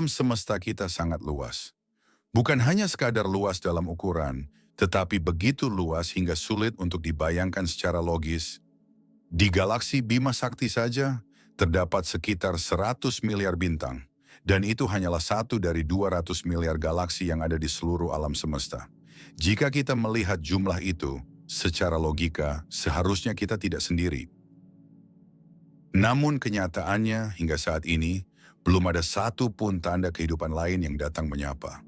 Alam semesta kita sangat luas. Bukan hanya sekadar luas dalam ukuran, tetapi begitu luas hingga sulit untuk dibayangkan secara logis. Di galaksi Bima Sakti saja, terdapat sekitar 100 miliar bintang. Dan itu hanyalah satu dari 200 miliar galaksi yang ada di seluruh alam semesta. Jika kita melihat jumlah itu, secara logika, seharusnya kita tidak sendiri. Namun kenyataannya hingga saat ini, belum ada satu pun tanda kehidupan lain yang datang menyapa.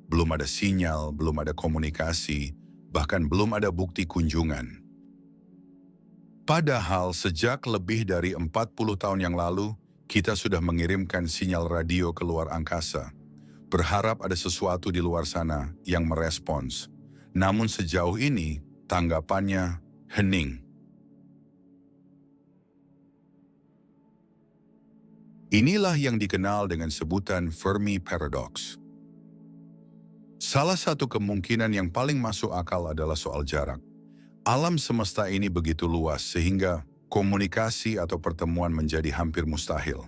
Belum ada sinyal, belum ada komunikasi, bahkan belum ada bukti kunjungan. Padahal sejak lebih dari 40 tahun yang lalu, kita sudah mengirimkan sinyal radio ke luar angkasa. Berharap ada sesuatu di luar sana yang merespons. Namun sejauh ini, tanggapannya hening. Inilah yang dikenal dengan sebutan Fermi Paradox. Salah satu kemungkinan yang paling masuk akal adalah soal jarak. Alam semesta ini begitu luas sehingga komunikasi atau pertemuan menjadi hampir mustahil.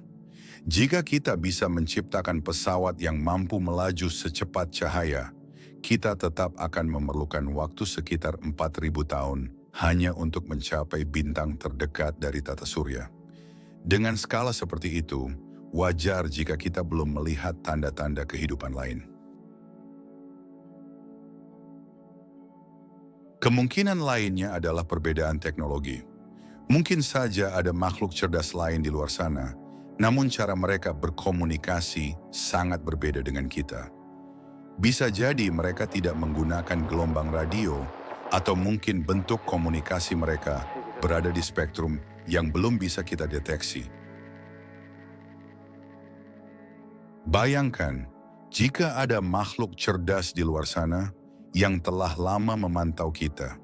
Jika kita bisa menciptakan pesawat yang mampu melaju secepat cahaya, kita tetap akan memerlukan waktu sekitar 4.000 tahun hanya untuk mencapai bintang terdekat dari tata surya. Dengan skala seperti itu, wajar jika kita belum melihat tanda-tanda kehidupan lain. Kemungkinan lainnya adalah perbedaan teknologi. Mungkin saja ada makhluk cerdas lain di luar sana, namun cara mereka berkomunikasi sangat berbeda dengan kita. Bisa jadi mereka tidak menggunakan gelombang radio, atau mungkin bentuk komunikasi mereka berada di spektrum yang belum bisa kita deteksi. Bayangkan, jika ada makhluk cerdas di luar sana yang telah lama memantau kita.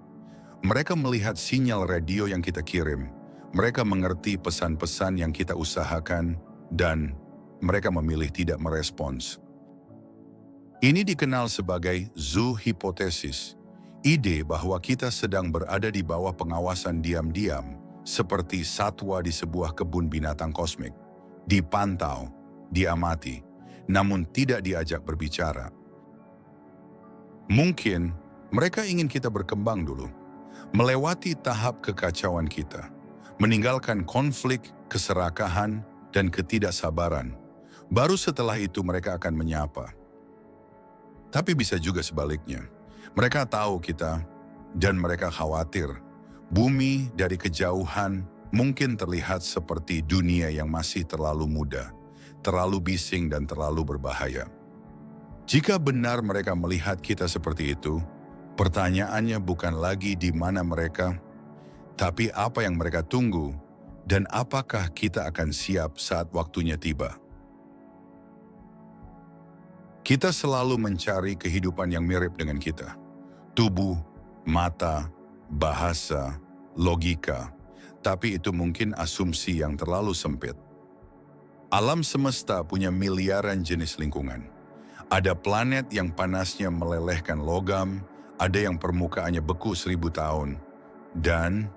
Mereka melihat sinyal radio yang kita kirim, mereka mengerti pesan-pesan yang kita usahakan, dan mereka memilih tidak merespons. Ini dikenal sebagai zoohipotesis, ide bahwa kita sedang berada di bawah pengawasan diam-diam, seperti satwa di sebuah kebun binatang kosmik, dipantau, diamati, namun tidak diajak berbicara. Mungkin mereka ingin kita berkembang dulu, melewati tahap kekacauan kita, meninggalkan konflik, keserakahan, dan ketidaksabaran. Baru setelah itu mereka akan menyapa. Tapi bisa juga sebaliknya. Mereka tahu kita, dan mereka khawatir. Bumi dari kejauhan mungkin terlihat seperti dunia yang masih terlalu muda, terlalu bising dan terlalu berbahaya. Jika benar mereka melihat kita seperti itu, pertanyaannya bukan lagi di mana mereka, tapi apa yang mereka tunggu dan apakah kita akan siap saat waktunya tiba. Kita selalu mencari kehidupan yang mirip dengan kita. Tubuh, mata, bahasa, logika, tapi itu mungkin asumsi yang terlalu sempit. Alam semesta punya miliaran jenis lingkungan. Ada planet yang panasnya melelehkan logam, ada yang permukaannya beku 1000 tahun, dan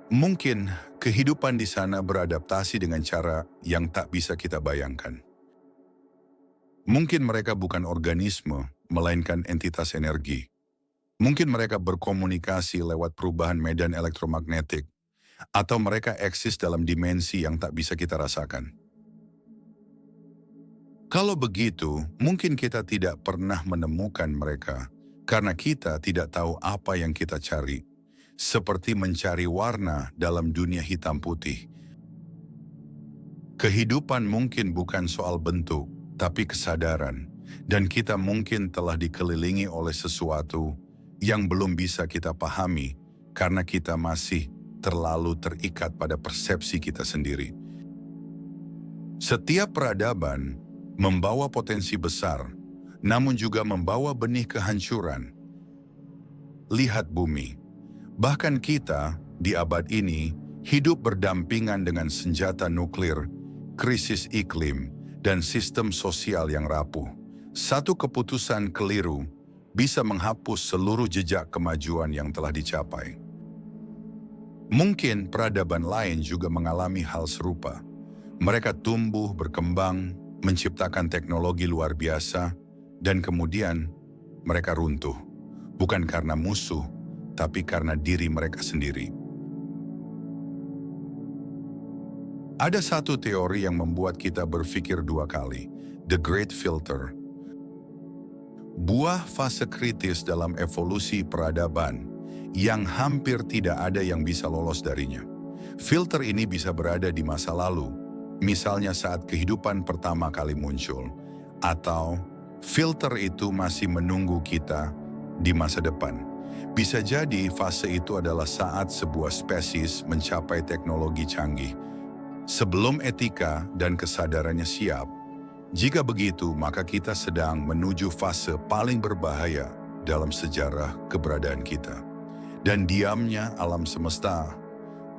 mungkin kehidupan di sana beradaptasi dengan cara yang tak bisa kita bayangkan. Mungkin mereka bukan organisme, melainkan entitas energi. Mungkin mereka berkomunikasi lewat perubahan medan elektromagnetik, atau mereka eksis dalam dimensi yang tak bisa kita rasakan. Kalau begitu, mungkin kita tidak pernah menemukan mereka, karena kita tidak tahu apa yang kita cari, seperti mencari warna dalam dunia hitam putih. Kehidupan mungkin bukan soal bentuk, tapi kesadaran, dan kita mungkin telah dikelilingi oleh sesuatu yang belum bisa kita pahami karena kita masih terlalu terikat pada persepsi kita sendiri. Setiap peradaban membawa potensi besar, namun juga membawa benih kehancuran. Lihat bumi, bahkan kita di abad ini hidup berdampingan dengan senjata nuklir, krisis iklim, dan sistem sosial yang rapuh. Satu keputusan keliru bisa menghapus seluruh jejak kemajuan yang telah dicapai. Mungkin peradaban lain juga mengalami hal serupa. Mereka tumbuh, berkembang, menciptakan teknologi luar biasa, dan kemudian mereka runtuh. Bukan karena musuh, tapi karena diri mereka sendiri. Ada satu teori yang membuat kita berpikir dua kali, The Great Filter. Buah fase kritis dalam evolusi peradaban yang hampir tidak ada yang bisa lolos darinya. Filter ini bisa berada di masa lalu, misalnya saat kehidupan pertama kali muncul, atau filter itu masih menunggu kita di masa depan. Bisa jadi fase itu adalah saat sebuah spesies mencapai teknologi canggih, sebelum etika dan kesadarannya siap. Jika begitu, maka kita sedang menuju fase paling berbahaya dalam sejarah keberadaan kita. Dan diamnya alam semesta,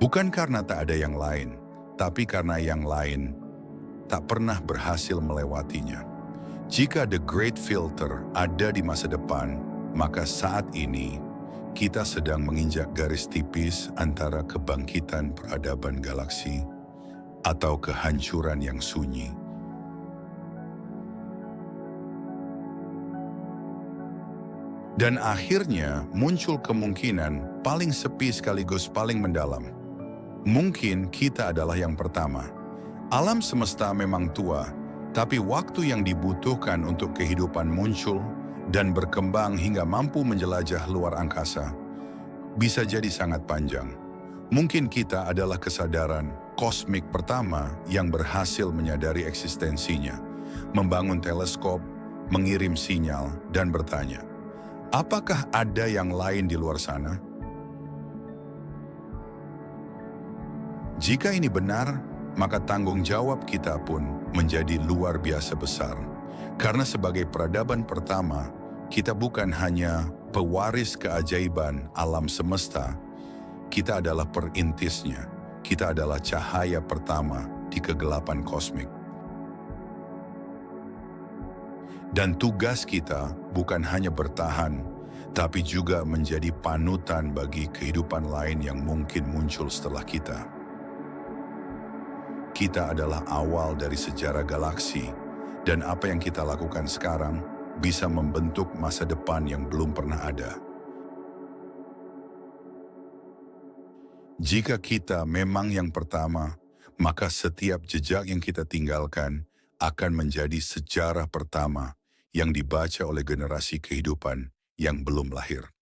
bukan karena tak ada yang lain, tapi karena yang lain tak pernah berhasil melewatinya. Jika The Great Filter ada di masa depan, maka saat ini kita sedang menginjak garis tipis antara kebangkitan peradaban galaksi atau kehancuran yang sunyi. Dan akhirnya muncul kemungkinan paling sepi sekaligus paling mendalam. Mungkin kita adalah yang pertama. Alam semesta memang tua, tapi waktu yang dibutuhkan untuk kehidupan muncul dan berkembang hingga mampu menjelajah luar angkasa bisa jadi sangat panjang. Mungkin kita adalah kesadaran kosmik pertama yang berhasil menyadari eksistensinya, membangun teleskop, mengirim sinyal, dan bertanya, apakah ada yang lain di luar sana? Jika ini benar, maka tanggung jawab kita pun menjadi luar biasa besar. Karena sebagai peradaban pertama, kita bukan hanya pewaris keajaiban alam semesta, kita adalah perintisnya. Kita adalah cahaya pertama di kegelapan kosmik. Dan tugas kita bukan hanya bertahan, tapi juga menjadi panutan bagi kehidupan lain yang mungkin muncul setelah kita. Kita adalah awal dari sejarah galaksi, dan apa yang kita lakukan sekarang bisa membentuk masa depan yang belum pernah ada. Jika kita memang yang pertama, maka setiap jejak yang kita tinggalkan akan menjadi sejarah pertama yang dibaca oleh generasi kehidupan yang belum lahir.